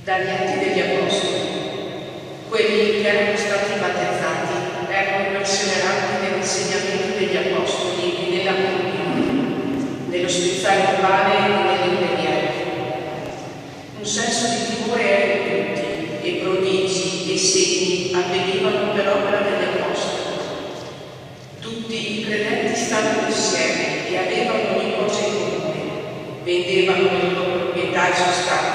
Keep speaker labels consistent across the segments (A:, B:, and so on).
A: Dagli Atti degli Apostoli, quelli che erano stati battezzati erano perseveranti nell'insegnamento degli Apostoli e nella comunione, nello spezzare il pane e nelle preghiere. Un senso di timore era in tutti, e prodigi e segni avvenivano per opera degli Apostoli. Tutti i credenti stavano insieme e avevano ogni cosa in comune, vendevano le loro proprietà e sostanze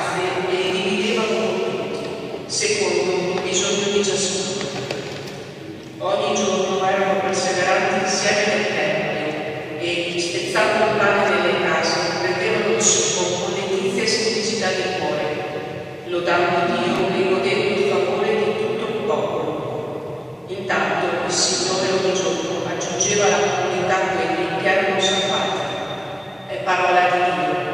A: e li dividevano con tutti, secondo il bisogno di ciascuno. Ogni giorno erano perseveranti insieme nel tempio e, spezzando il pane nelle case, prendevano il succo con letizia e semplicità di cuore, lodando Dio e godendo il favore di tutto il popolo. Intanto il Signore ogni giorno aggiungeva alla comunità quelli che erano salvati. È parola di Dio.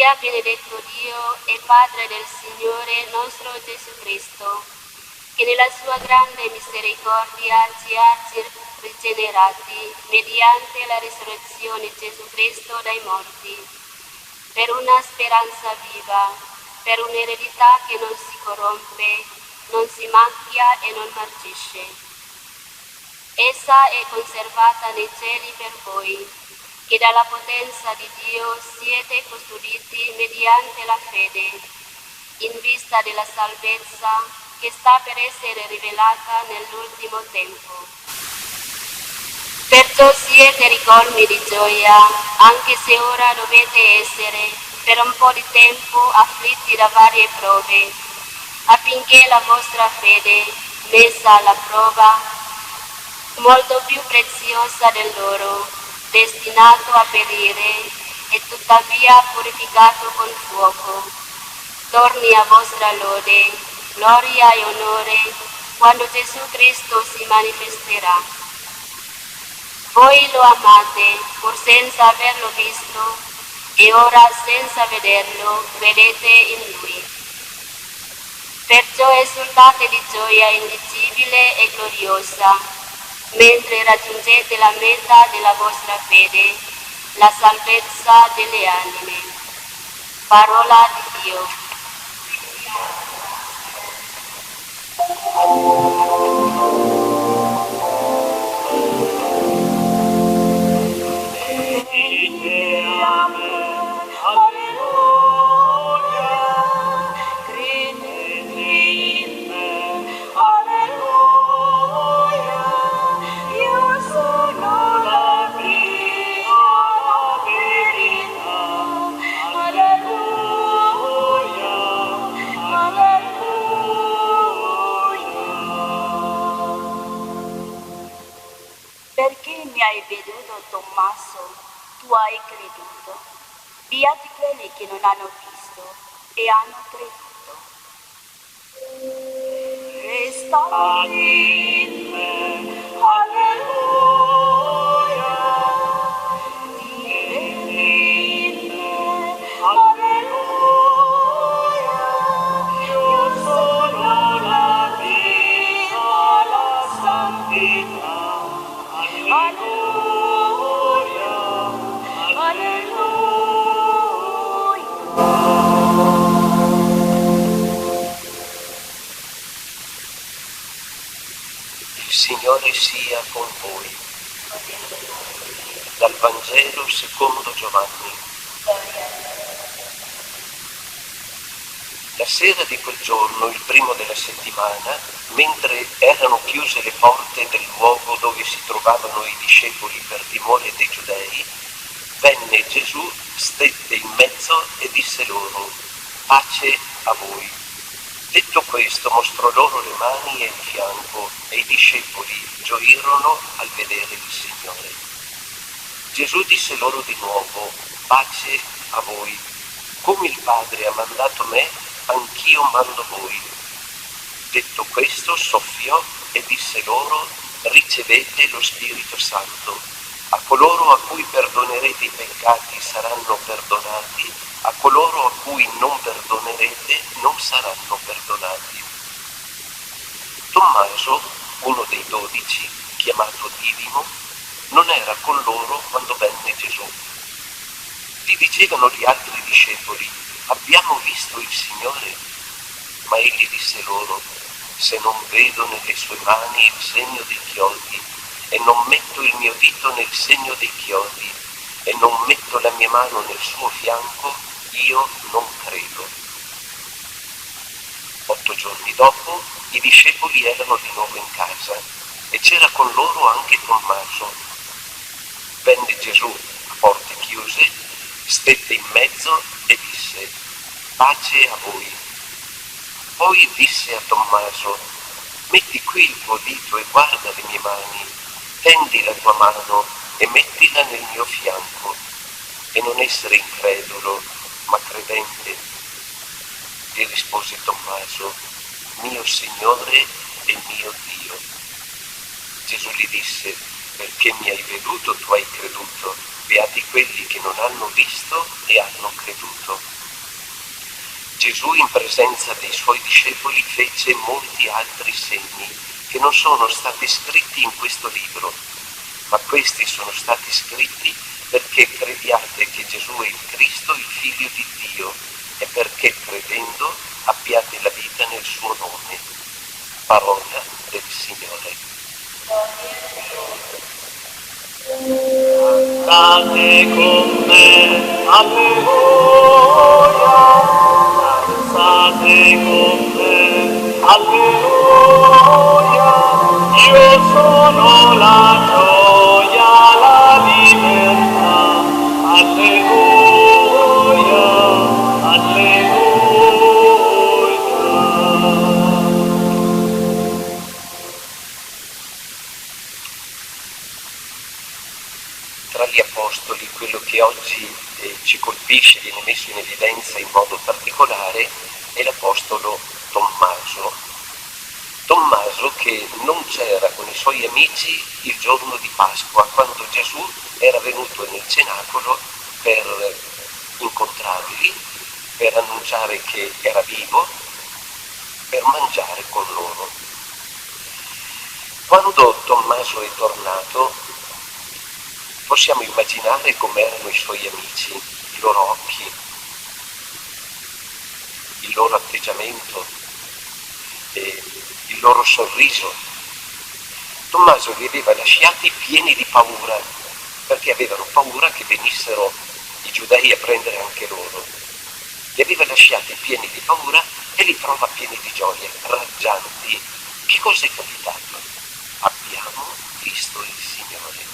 B: Sia benedetto Dio e Padre del Signore nostro Gesù Cristo, che nella sua grande misericordia ci ha rigenerati mediante la risurrezione di Gesù Cristo dai morti, per una speranza viva, per un'eredità che non si corrompe, non si macchia e non marcisce. Essa è conservata nei cieli per voi, che dalla potenza di Dio siete custoditi mediante la fede, in vista della salvezza che sta per essere rivelata nell'ultimo tempo. Perciò siete ricolmi di gioia, anche se ora dovete essere, per un po' di tempo, afflitti da varie prove, affinché la vostra fede, messa alla prova, molto più preziosa dell'oro, destinato a perire e tuttavia purificato con fuoco, torni a vostra lode, gloria e onore quando Gesù Cristo si manifesterà. Voi lo amate pur senza averlo visto e ora senza vederlo credete in Lui. Perciò esultate di gioia indicibile e gloriosa, mentre raggiungete la meta della vostra fede, la salvezza delle anime. Parola di Dio.
C: Perché mi hai veduto, Tommaso, tu hai creduto. Beati quelli che non hanno visto e hanno creduto. Resta in me, alleluia. Vive in me, alleluia. Io sono la vita, la santità. Alleluia,
D: Il Signore sia con voi. Dal Vangelo secondo Giovanni. La sera di quel giorno, il primo della settimana, mentre erano chiuse le porte del luogo dove si trovavano i discepoli per timore dei giudei, venne Gesù, stette in mezzo e disse loro: pace a voi. Detto questo, mostrò loro le mani e il fianco, e i discepoli gioirono al vedere il Signore. Gesù disse loro di nuovo: pace a voi. Come il Padre ha mandato me, anch'io mando voi. Detto questo, soffiò e disse loro: ricevete lo Spirito Santo. A coloro a cui perdonerete i peccati saranno perdonati, a coloro a cui non perdonerete non saranno perdonati. Tommaso, uno dei 12, chiamato Didimo, non era con loro quando venne Gesù. Gli dicevano gli altri discepoli: abbiamo visto il Signore. Ma egli disse loro: se non vedo nelle sue mani il segno dei chiodi, e non metto il mio dito nel segno dei chiodi, e non metto la mia mano nel suo fianco, io non credo. 8 giorni dopo, i discepoli erano di nuovo in casa, e c'era con loro anche Tommaso. Venne Gesù a porte chiuse, stette in mezzo e disse: pace a voi. Poi disse a Tommaso: metti qui il tuo dito e guarda le mie mani, tendi la tua mano e mettila nel mio fianco, e non essere incredulo, ma credente. Gli rispose Tommaso: mio Signore e mio Dio. Gesù gli disse: perché mi hai veduto tu hai creduto, beati quelli che non hanno visto e hanno creduto. Gesù in presenza dei suoi discepoli fece molti altri segni che non sono stati scritti in questo libro, ma questi sono stati scritti perché crediate che Gesù è il Cristo, il Figlio di Dio, e perché credendo abbiate la vita nel suo nome. Parola del Signore.
E: State con me, alleluia, danzate con me, alleluia, io sono la gioia, la libertà, alleluia, alleluia.
D: Tra gli apostoli, quello che oggi ci colpisce, viene messo in evidenza in modo particolare, è l'apostolo Tommaso. Tommaso che non c'era con i suoi amici il giorno di Pasqua, quando Gesù era venuto nel cenacolo per incontrarli, per annunciare che era vivo, per mangiare con loro. Quando Tommaso è tornato, possiamo immaginare com'erano i suoi amici, i loro occhi, il loro atteggiamento, il loro sorriso. Tommaso li aveva lasciati pieni di paura, perché avevano paura che venissero i giudei a prendere anche loro. Li aveva lasciati pieni di paura e li trova pieni di gioia, raggianti. Che cosa è capitato? Abbiamo visto il Signore.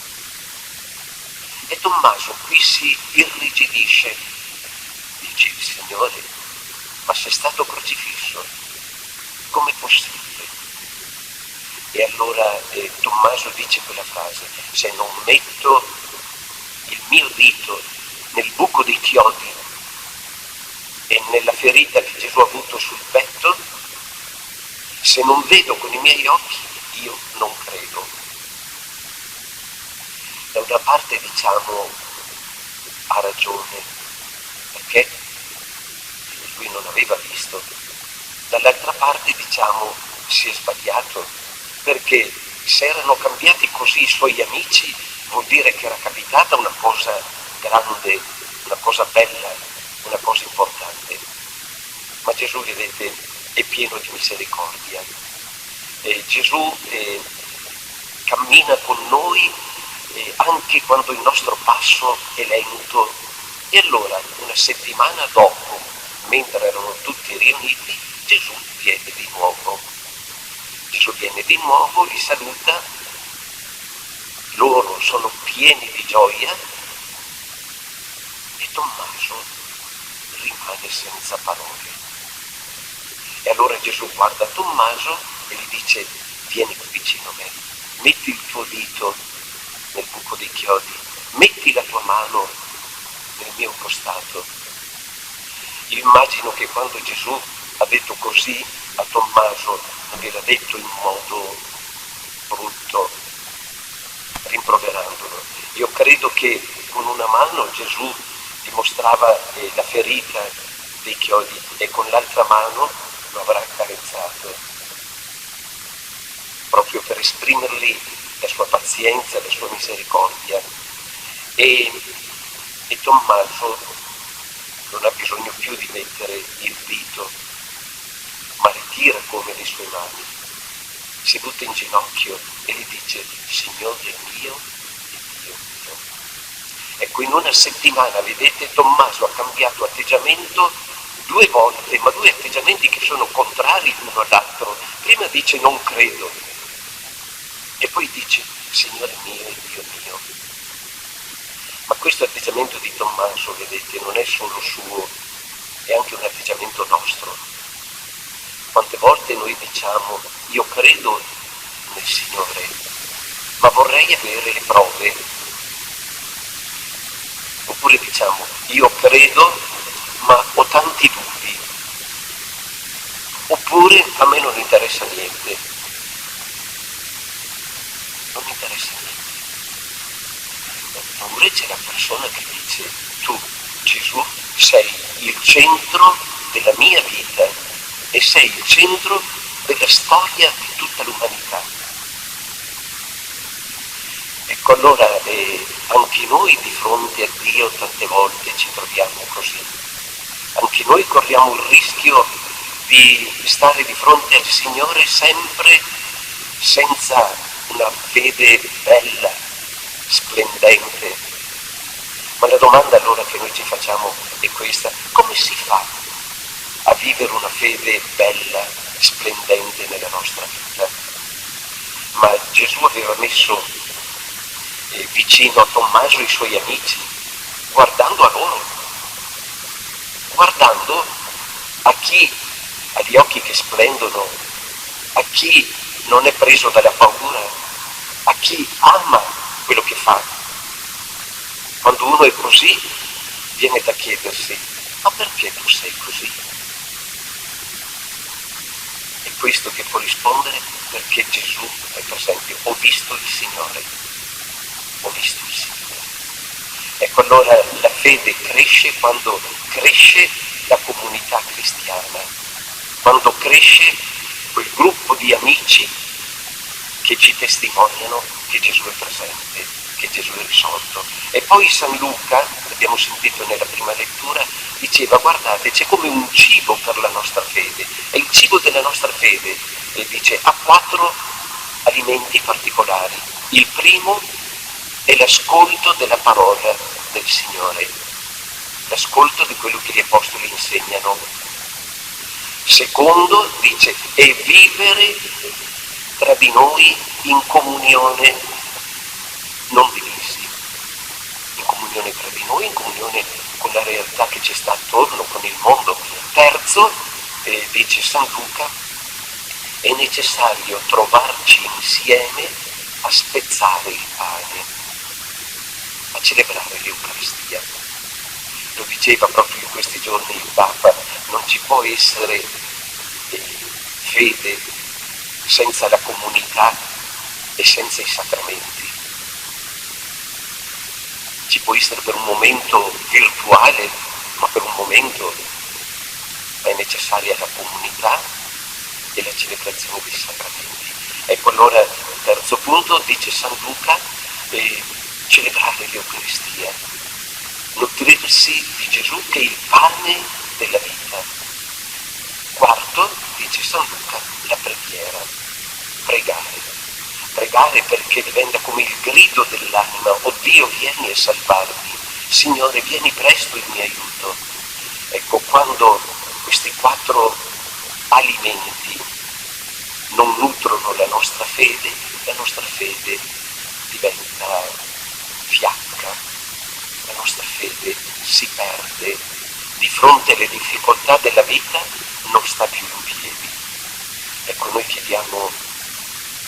D: E Tommaso qui si irrigidisce, dice: il Signore, ma se è stato crocifisso, com'è possibile? E allora Tommaso dice quella frase: se non metto il mio dito nel buco dei chiodi e nella ferita che Gesù ha avuto sul petto, se non vedo con i miei occhi, io non credo. Da una parte diciamo ha ragione, perché lui non aveva visto. Dall'altra parte diciamo si è sbagliato, perché se erano cambiati così i suoi amici vuol dire che era capitata una cosa grande, una cosa bella, una cosa importante. Ma Gesù, vedete, è pieno di misericordia. Gesù cammina con noi anche quando il nostro passo è lento. E allora, una settimana dopo, mentre erano tutti riuniti, Gesù viene di nuovo. Gesù viene di nuovo, li saluta, loro sono pieni di gioia e Tommaso rimane senza parole. E allora Gesù guarda Tommaso e gli dice: vieni qui vicino a me, metti il tuo dito nel buco dei chiodi, metti la tua mano nel mio costato. Io immagino che quando Gesù ha detto così a Tommaso, non gliel'ha detto in modo brutto, rimproverandolo. Io credo che con una mano Gesù gli mostrava la ferita dei chiodi e con l'altra mano lo avrà accarezzato, proprio per esprimergli la sua pazienza, la sua misericordia. E Tommaso non ha bisogno più di mettere il dito, ma ritira come le sue mani, si butta in ginocchio e gli dice: Signore mio e Dio mio. Ecco, in una settimana, vedete, Tommaso ha cambiato atteggiamento 2 volte, ma 2 atteggiamenti che sono contrari l'uno all'altro. Prima dice: non credo, e poi dice: Signore mio e Dio mio. Ma questo atteggiamento di Tommaso, vedete, non è solo suo, è anche un atteggiamento nostro. Quante volte noi diciamo: io credo nel Signore, ma vorrei avere le prove. Oppure diciamo: io credo, ma ho tanti dubbi. Oppure a me non interessa niente. Non interessa niente. Oppure c'è la persona che dice: tu, Gesù, sei il centro della mia vita e sei il centro della storia di tutta l'umanità. Ecco, allora anche noi di fronte a Dio tante volte ci troviamo così. Anche noi corriamo il rischio di stare di fronte al Signore sempre senza una fede bella, splendente. Ma la domanda allora che noi ci facciamo è questa: come si fa a vivere una fede bella, splendente nella nostra vita? Ma Gesù aveva messo vicino a Tommaso i suoi amici, guardando a loro, guardando a chi ha gli occhi che splendono, a chi non è preso dalla paura, a chi ama quello che fa. Quando uno è così, viene da chiedersi: ma perché tu sei così? È questo che può rispondere: perché Gesù, per esempio, ho visto il Signore, ho visto il Signore. Ecco, allora la fede cresce quando cresce la comunità cristiana, quando cresce quel gruppo di amici che ci testimoniano che Gesù è presente, che Gesù è risorto. E poi San Luca, l'abbiamo sentito nella prima lettura, diceva: guardate, c'è come un cibo per la nostra fede, e il cibo della nostra fede, dice, ha 4 alimenti particolari. Il primo è l'ascolto della parola del Signore, l'ascolto di quello che gli apostoli insegnano. Secondo, dice, è vivere tra di noi in comunione, non divisi, in comunione tra di noi, in comunione con la realtà che ci sta attorno, con il mondo. Terzo, dice San Luca, è necessario trovarci insieme a spezzare il pane, a celebrare l'Eucaristia. Lo diceva proprio in questi giorni il Papa: non ci può essere fede senza la comunità e senza i sacramenti. Ci può essere per un momento virtuale, ma per un momento è necessaria la comunità e la celebrazione dei sacramenti. Ecco, allora il terzo punto, dice San Luca, celebrare l'Eucaristia, nutrirsi di Gesù che è il pane della vita. Quarto, dice San Luca, la preghiera, pregare perché diventa come il grido dell'anima: oh Dio, vieni a salvarmi, Signore, vieni presto in mio aiuto. Ecco, quando questi 4 alimenti non nutrono la nostra fede diventa fiacca, la nostra fede si perde, di fronte alle difficoltà della vita non sta più in piedi. Ecco, noi chiediamo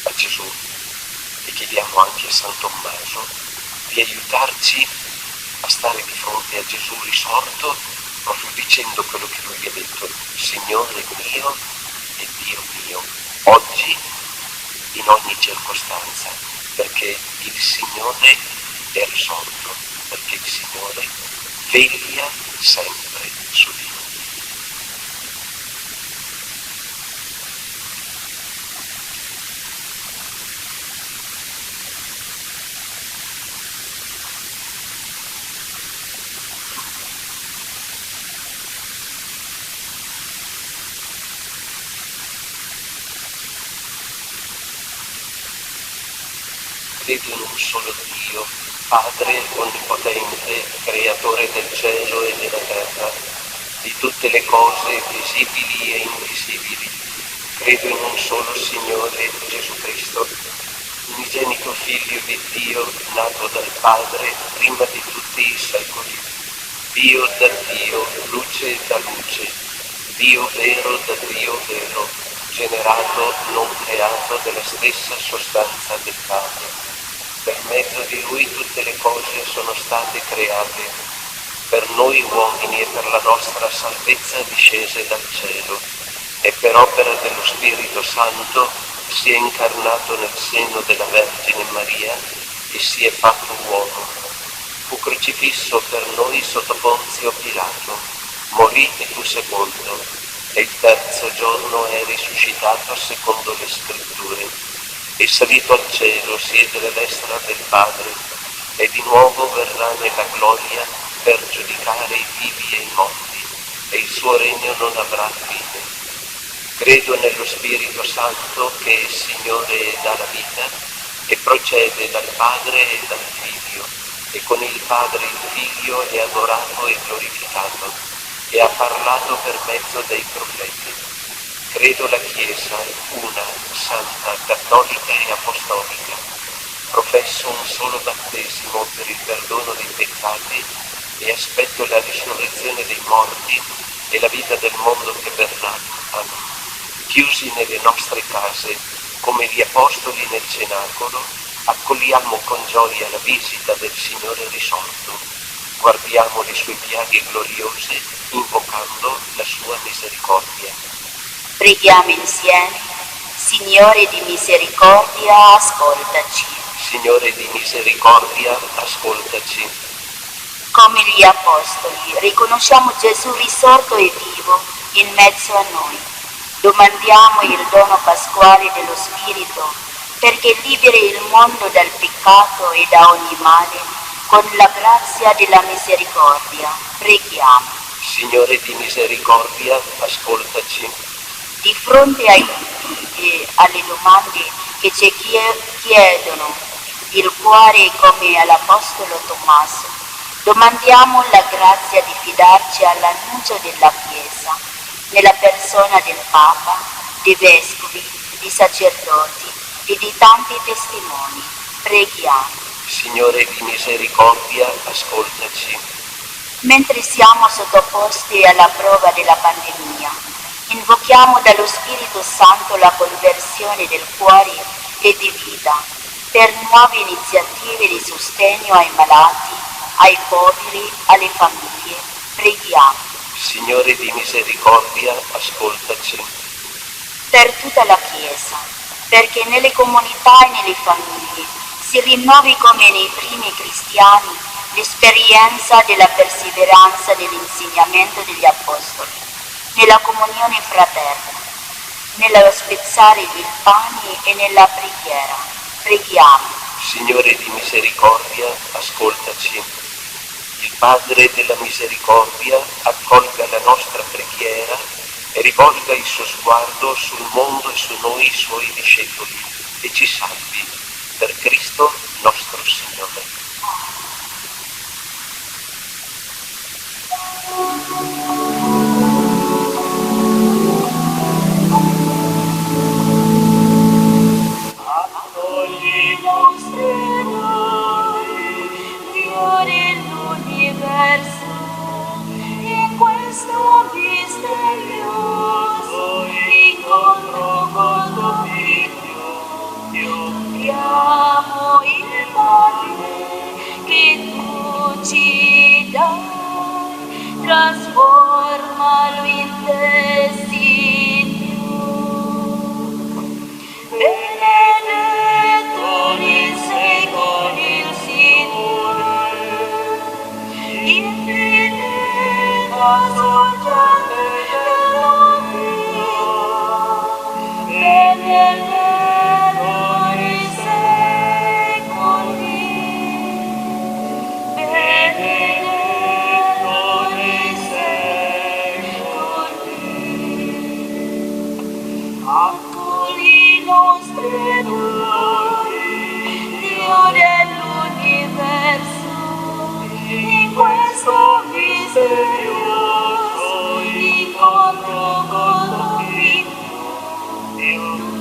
D: a Gesù e chiediamo anche a San Tommaso di aiutarci a stare di fronte a Gesù risorto, proprio dicendo quello che lui ha detto: Signore mio e Dio mio, oggi in ogni circostanza, perché il Signore è risorto, perché il Signore veglia sempre su di noi. Credo in un solo Dio, Padre onnipotente, creatore del cielo e della terra, di tutte le cose visibili e invisibili. Credo in un solo Signore, Gesù Cristo, unigenito Figlio di Dio, nato dal Padre prima di tutti i secoli, Dio da Dio, luce da luce, Dio vero da Dio vero, generato, non creato, della stessa sostanza del Padre. Per mezzo di Lui tutte le cose sono state create, per noi uomini e per la nostra salvezza discese dal cielo, e per opera dello Spirito Santo si è incarnato nel seno della Vergine Maria e si è fatto uomo. Fu crocifisso per noi sotto Ponzio Pilato, morì e fu sepolto, e il terzo giorno è risuscitato secondo le scritture, è salito al cielo, siede alla destra del Padre, e di nuovo verrà nella gloria per giudicare i vivi e i morti, e il suo regno non avrà fine. Credo nello Spirito Santo che è Signore e dà la vita, e procede dal Padre e dal Figlio, e con il Padre il Figlio è adorato e glorificato, e ha parlato per mezzo dei profeti. Credo la Chiesa, una, santa, cattolica e apostolica. Professo un solo battesimo per il perdono dei peccati e aspetto la risurrezione dei morti e la vita del mondo che verrà. Amen. Chiusi nelle nostre case, come gli apostoli nel cenacolo, accogliamo con gioia la visita del Signore risorto. Guardiamo le sue piaghe gloriose, invocando la sua misericordia.
C: Preghiamo insieme. Signore di misericordia, ascoltaci.
D: Signore di misericordia, ascoltaci.
C: Come gli apostoli, riconosciamo Gesù risorto e vivo in mezzo a noi. Domandiamo il dono pasquale dello Spirito perché liberi il mondo dal peccato e da ogni male con la grazia della misericordia. Preghiamo.
D: Signore di misericordia, ascoltaci.
C: Di fronte ai dubbi e alle domande che ci chiedono il cuore come all'Apostolo Tommaso, domandiamo la grazia di fidarci all'annuncio della Chiesa, nella persona del Papa, dei Vescovi, di sacerdoti e di tanti testimoni. Preghiamo.
D: Signore di misericordia, ascoltaci.
C: Mentre siamo sottoposti alla prova della pandemia, invochiamo dallo Spirito Santo la conversione del cuore e di vita per nuove iniziative di sostegno ai malati, ai poveri, alle famiglie. Preghiamo.
D: Signore di misericordia, ascoltaci.
C: Per tutta la Chiesa, perché nelle comunità e nelle famiglie si rinnovi come nei primi cristiani l'esperienza della perseveranza dell'insegnamento degli Apostoli, nella comunione fraterna, nello spezzare il pane e nella preghiera. Preghiamo.
D: Signore di misericordia, ascoltaci. Il Padre della misericordia accolga la nostra preghiera e rivolga il suo sguardo sul mondo e su noi, suoi discepoli, e ci salvi. Per Cristo nostro Signore.
E: Accogli nostre doni, Dio dell'universo, in questo misterioso incontro con tuo Figlio,
C: Amo il Padre che tu ci dai, trasformalo in designio. Benedetto nei secoli il Signore, infinita sorgente della vita. Benedetto nei secoli, benedetto nei secoli. Accogli i nostri doni, Dio dell'universo, in questo misterioso incontro con tuo Figlio.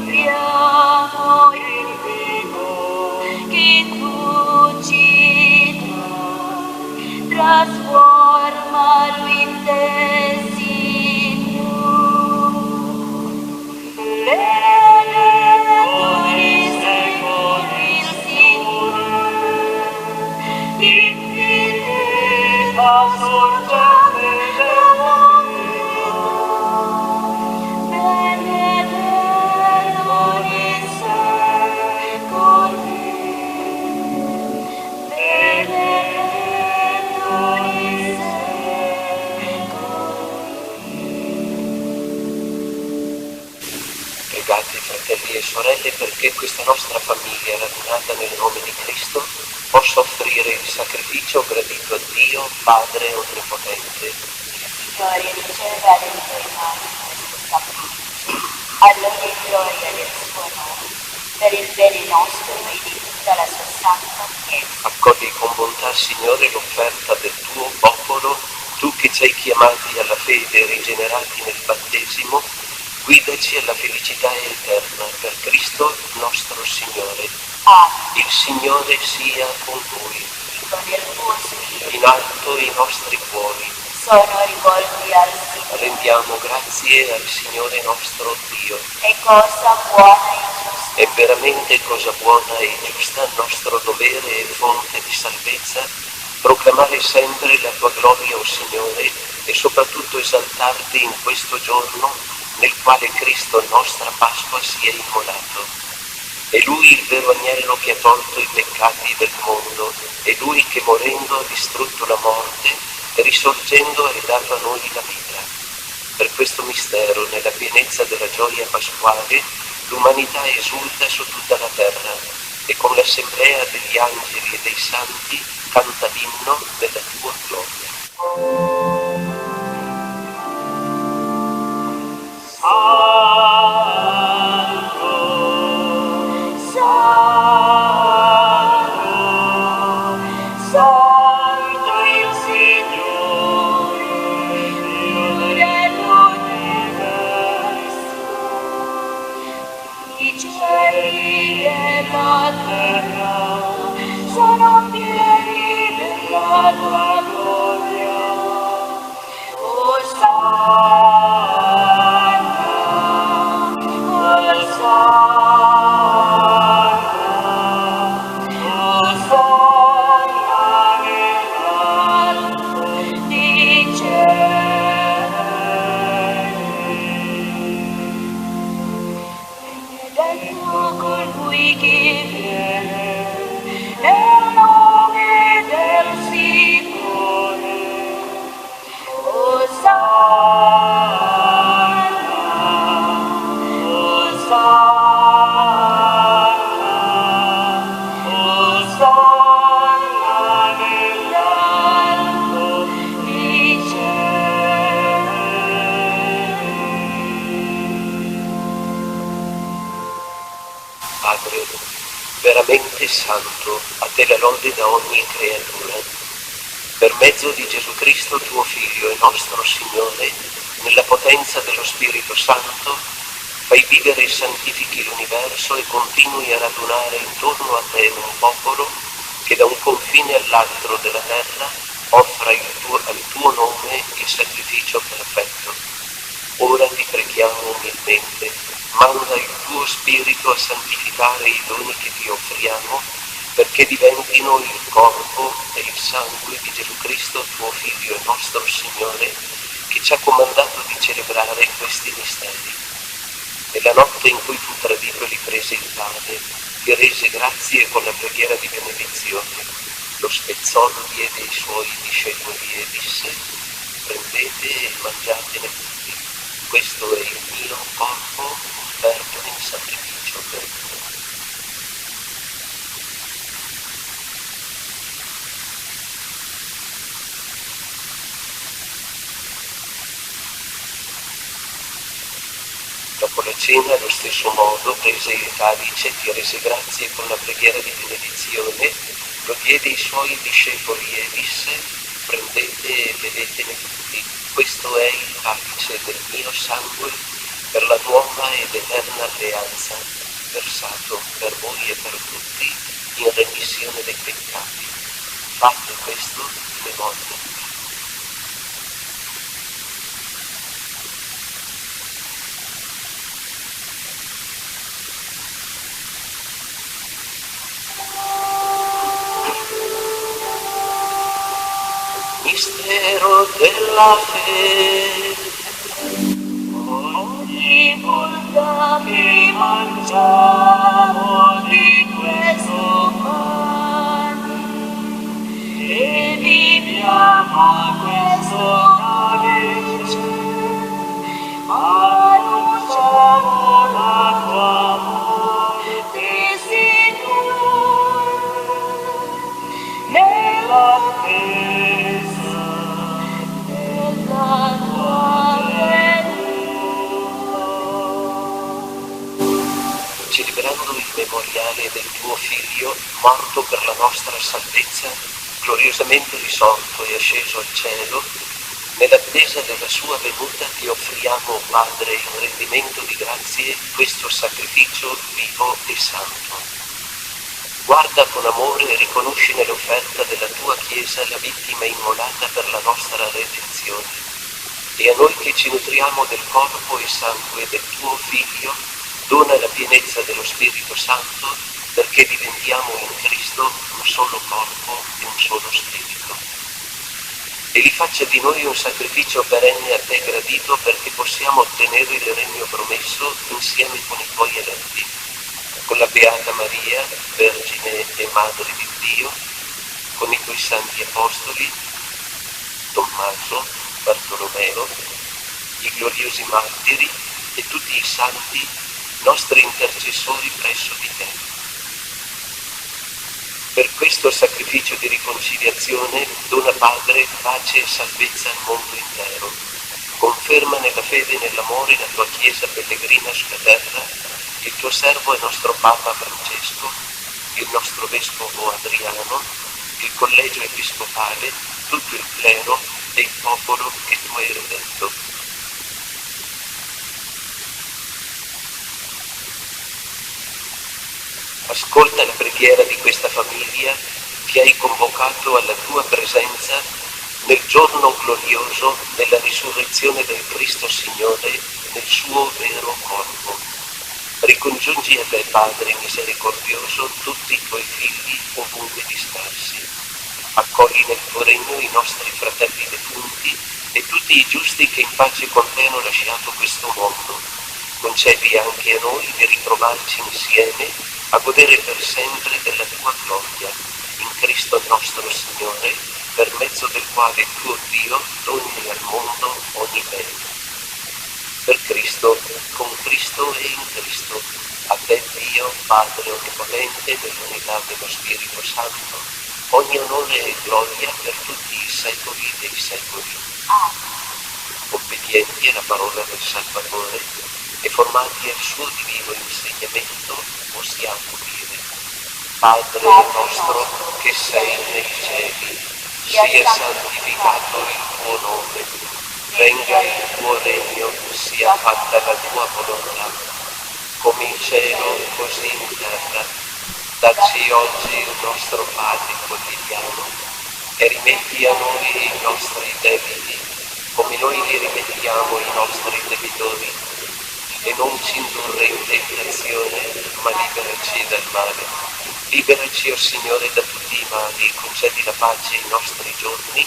C: Diamo il vino che tu ci dai, trasformalo in designio. Benedetto nei secoli il Signore, infinita sorgente
D: sorelle, perché questa nostra famiglia, radunata nel nome di Cristo, possa offrire il sacrificio gradito a Dio, Padre Onnipotente.
C: Signore, riceva le tue mani questo sacrificio, allora in gloria del suo nome, per il bene nostro e di tutta la sua santa Chiesa.
D: Accogli con bontà, Signore, l'offerta del tuo popolo, tu che ci hai chiamati alla fede e rigenerati nel battesimo, guidaci alla felicità eterna per Cristo nostro Signore.
C: Amen.
D: Il Signore sia con voi.
C: E con il tuo spirito
D: In alto i nostri cuori.
C: sono rivolti al Signore.
D: Rendiamo grazie al Signore nostro Dio.
C: È cosa buona e giusta.
D: È veramente cosa buona e giusta, nostro dovere e fonte di salvezza, proclamare sempre la tua gloria, o Signore, e soprattutto esaltarti in questo giorno nel quale Cristo, nostra Pasqua, si è immolato. È Lui il vero agnello che ha tolto i peccati del mondo, è Lui che morendo ha distrutto la morte e risorgendo ha ridato a noi la vita. Per questo mistero, nella pienezza della gioia pasquale, l'umanità esulta su tutta la terra e con l'assemblea degli angeli e dei santi canta l'inno della tua gloria.
E: Sono pieni della tua gloria. Colui che viene nel nome del Signore, Osanna, Osanna, Osanna nell'alto dei cieli.
D: Padre, veramente santo, a te la lode da ogni creatura. Per mezzo di Gesù Cristo, tuo Figlio e nostro Signore, nella potenza dello Spirito Santo, fai vivere e santifichi l'universo e continui a radunare intorno a te un popolo che da un confine all'altro della terra offra al tuo nome il sacrificio perfetto. Ora ti preghiamo umilmente, manda il tuo Spirito a santificare i doni che ti offriamo, perché diventino il corpo e il sangue di Gesù Cristo, tuo Figlio e nostro Signore, che ci ha comandato di celebrare questi misteri. Nella notte in cui fu tradito e li prese il pane, ti rese grazie e con la preghiera di benedizione lo spezzò, lo diede ai suoi discepoli e disse: prendete e mangiatene tutti. Questo è il mio corpo offerto in sacrificio per voi. Dopo la cena, allo stesso modo, prese il calice, ti rese grazie con la preghiera di benedizione, lo diede ai suoi discepoli e disse: prendete e bevetene tutti. Questo è il calice del mio sangue per la nuova ed eterna alleanza, versato per voi e per tutti in remissione dei peccati. Fate questo in memoria di me. Mistero della fede.
E: Ogni volta che mangiamo di questo pane e viviamo questo calice, annunciamo la tua morte attesa della tua venuta.
D: Celebrando il memoriale del tuo Figlio, morto per la nostra salvezza, gloriosamente risorto e asceso al cielo, nell'attesa della sua venuta ti offriamo, Padre, in rendimento di grazie, questo sacrificio vivo e santo. Guarda con amore e riconosci nell'offerta della tua Chiesa la vittima immolata per la nostra redenzione. E a noi che ci nutriamo del corpo e sangue del tuo Figlio, dona la pienezza dello Spirito Santo, perché diventiamo in Cristo un solo corpo e un solo Spirito. E li faccia di noi un sacrificio perenne a te gradito, perché possiamo ottenere il regno promesso insieme con i tuoi eletti, con la Beata Maria, Vergine e Madre di Dio, con i tuoi santi apostoli, Tommaso, Bartolomeo, i gloriosi martiri e tutti i santi, nostri intercessori presso di te. Per questo sacrificio di riconciliazione dona, Padre, pace e salvezza al mondo intero. Conferma nella fede e nell'amore la tua Chiesa pellegrina sulla terra, il tuo servo e nostro Papa Francesco, il nostro Vescovo Adriano, il Collegio Episcopale, tutto il clero e il popolo che tu hai redetto. Ascolta la preghiera di questa famiglia che hai convocato alla tua presenza nel giorno glorioso della risurrezione del Cristo Signore nel suo vero corpo. Ricongiungi a te, Padre misericordioso, tutti i tuoi figli ovunque dispersi. Accogli nel tuo regno i nostri fratelli defunti e tutti i giusti che in pace con te hanno lasciato questo mondo. Concedi anche a noi di ritrovarci insieme a godere per sempre della tua gloria, in Cristo nostro Signore, per mezzo del quale tuo Dio doni al mondo ogni bene. Per Cristo, con Cristo e in Cristo, a te Dio, Padre Onnipotente, nell'unità dello Spirito Santo, ogni onore e gloria per tutti i secoli dei secoli. Obbedienti alla parola del Salvatore e formati al suo divino insegnamento, possiamo dire: Padre nostro che sei nei cieli, sia santificato il tuo nome, venga il tuo regno, sia fatta la tua volontà, come in cielo così in terra. Dacci oggi il nostro pane quotidiano e rimetti a noi i nostri debiti, come noi li rimettiamo ai nostri debitori, e non ci indurre in tentazione, ma liberaci dal male. Liberaci, o Signore, da tutti i mali, concedi la pace ai nostri giorni,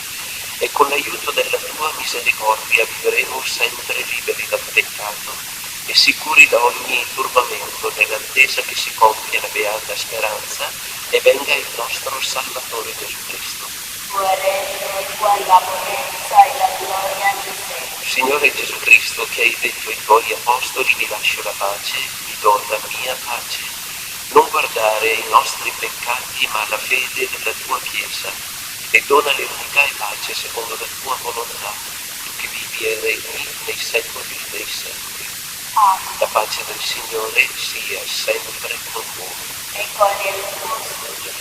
D: e con l'aiuto della tua misericordia vivremo sempre liberi dal peccato e sicuri da ogni turbamento, nell'attesa che si compia la beata speranza e venga il nostro Salvatore Gesù Cristo.
C: Tuo regno e tua la potenza e la gloria di te.
D: Signore Gesù Cristo, che hai detto ai tuoi apostoli: vi lascio la pace, vi do la mia pace, non guardare ai nostri peccati ma alla fede della tua Chiesa, e donale unità e pace secondo la tua volontà, tu che vivi e regni nei secoli dei secoli. La pace del Signore sia sempre con voi.
C: E con il tuo Spirito.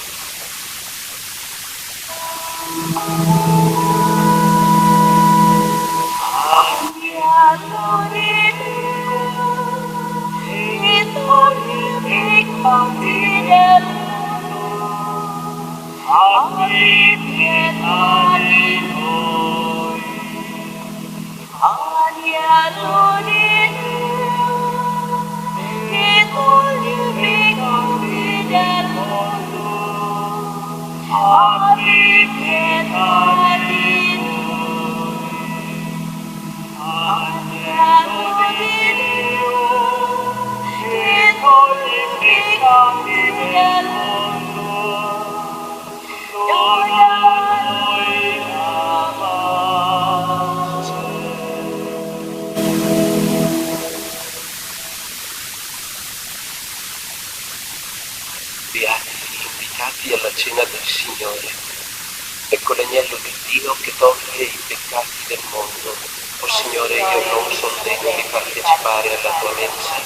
E: Abbi pietà di noi.
C: Agnello di Dio, che togli i peccati del mondo,
E: Abbi pietà di noi. Agnello di Dio, che togli i peccati del mondo, dona a noi la pace.
D: Beati gli invitati alla cena del Signore. Ecco l'agnello di Dio che toglie i peccati del mondo. O Signore, io non sono degno di partecipare alla tua mensa,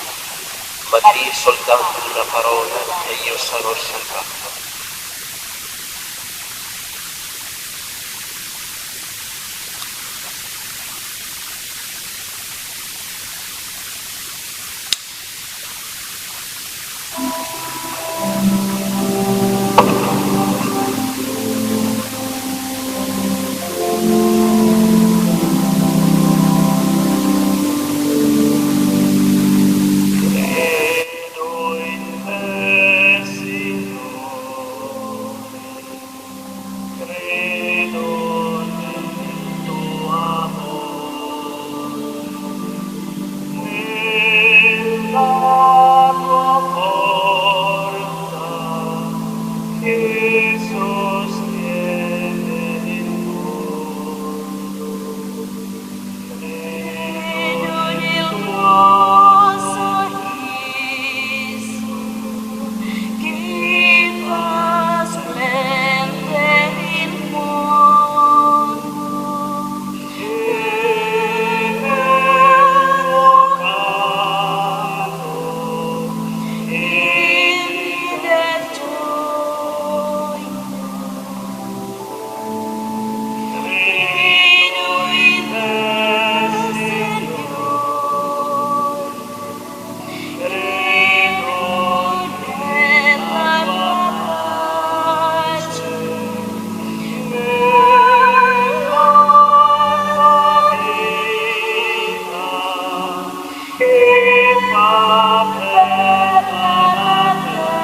D: ma di soltanto una parola e io sarò salvato.
E: Credo in te, Signore, credo nel tuo amore, nella tua forza che sostiene il mondo. Credo nel tuo sorriso che fa splendere il mondo. E nel tuo canto e del gioia. Credo in te, Signore, credo nella tua pace, nella tua vita che fa bella la terra.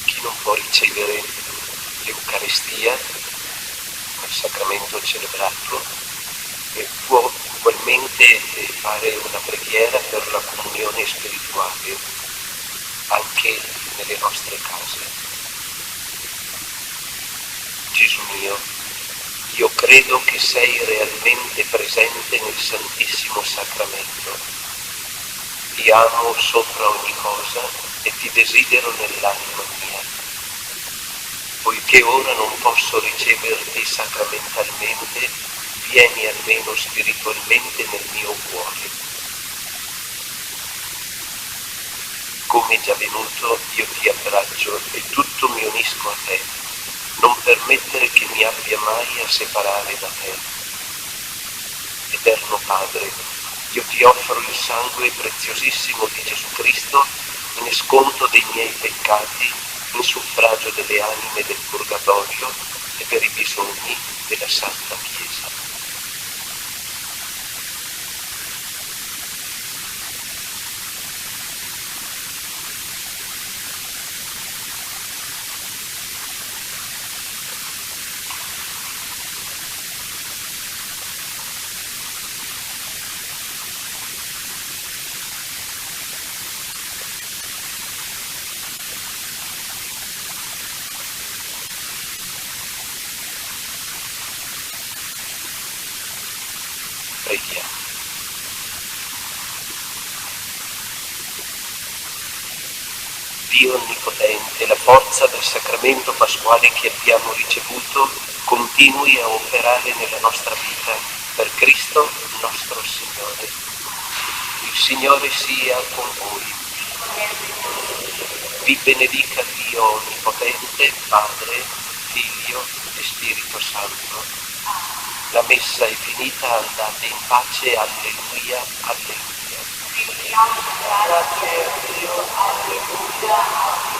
D: Chi non può ricevere l'Eucaristia, il sacramento celebrato, può ugualmente fare una preghiera per la comunione spirituale anche nelle nostre case. Gesù mio, io credo che sei realmente presente nel Santissimo Sacramento. Ti amo sopra ogni cosa e ti desidero nell'anima mia. Poiché ora non posso riceverti sacramentalmente, vieni almeno spiritualmente nel mio cuore. Come è già venuto, io ti abbraccio e tutto mi unisco a te. Non permettere che mi abbia mai a separare da te. Eterno Padre, io ti offro il sangue preziosissimo di Gesù Cristo in sconto dei miei peccati, in suffragio delle anime del purgatorio e per i bisogni della Santa Chiesa. forza del sacramento pasquale che abbiamo ricevuto, continui a operare nella nostra vita per Cristo nostro Signore. Il Signore sia con voi. Vi benedica Dio Onnipotente, Padre, Figlio e Spirito Santo. La messa è finita, andate in pace, alleluia, alleluia.
C: Grazie a Dio, alleluia, alleluia.